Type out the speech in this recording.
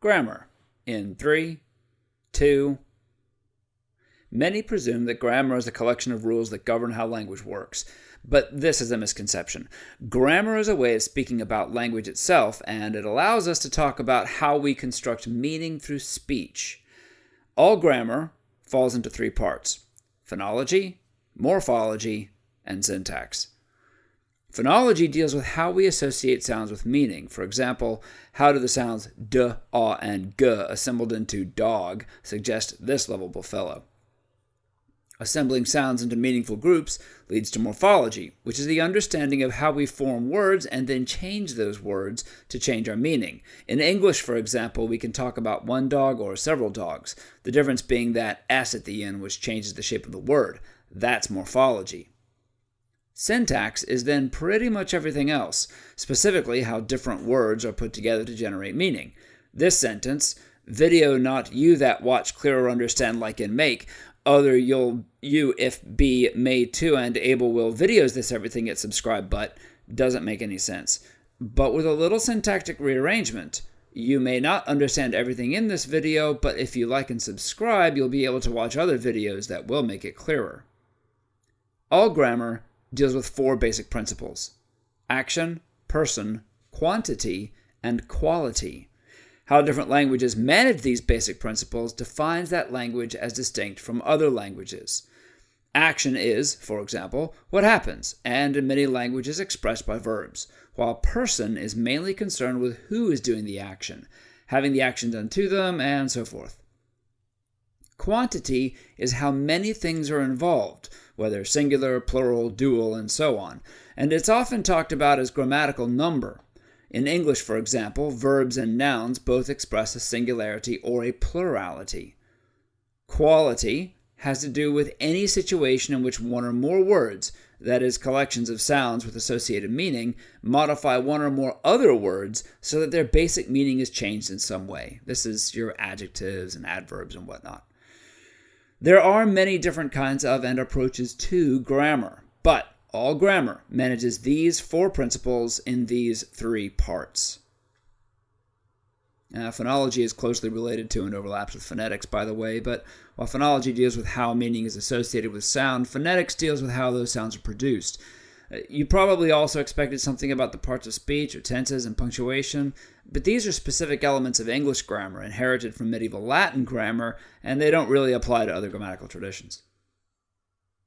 Grammar in 3, 2. Many presume that grammar is a collection of rules that govern how language works, but this is a misconception. Grammar is a way of speaking about language itself, and it allows us to talk about how we construct meaning through speech. All grammar falls into 3 parts: phonology, morphology, and syntax. Phonology deals with how we associate sounds with meaning. For example, how do the sounds d, ah, and g assembled into dog suggest this lovable fellow? Assembling sounds into meaningful groups leads to morphology, which is the understanding of how we form words and then change those words to change our meaning. In English, for example, we can talk about one dog or several dogs, the difference being that S at the end, which changes the shape of the word. That's morphology. Syntax is then pretty much everything else, specifically how different words are put together to generate meaning. This sentence, video not you that watch clearer understand like in make, other you if be made to and able will videos this everything at subscribe but, doesn't make any sense. But with a little syntactic rearrangement, you may not understand everything in this video, but if you like and subscribe, you'll be able to watch other videos that will make it clearer. All grammar deals with 4 basic principles: action, person, quantity, and quality. How different languages manage these basic principles defines that language as distinct from other languages. Action is, for example, what happens, and in many languages expressed by verbs, while person is mainly concerned with who is doing the action, having the action done to them, and so forth. Quantity is how many things are involved, whether singular, plural, dual, and so on, and it's often talked about as grammatical number. In English, for example, verbs and nouns both express a singularity or a plurality. Quality has to do with any situation in which one or more words, that is, collections of sounds with associated meaning, modify one or more other words so that their basic meaning is changed in some way. This is your adjectives and adverbs and whatnot. There are many different kinds of and approaches to grammar, but all grammar manages these 4 principles in these 3 parts. Phonology is closely related to and overlaps with phonetics, by the way, but while phonology deals with how meaning is associated with sound, phonetics deals with how those sounds are produced. You probably also expected something about the parts of speech or tenses and punctuation, but these are specific elements of English grammar inherited from medieval Latin grammar, and they don't really apply to other grammatical traditions.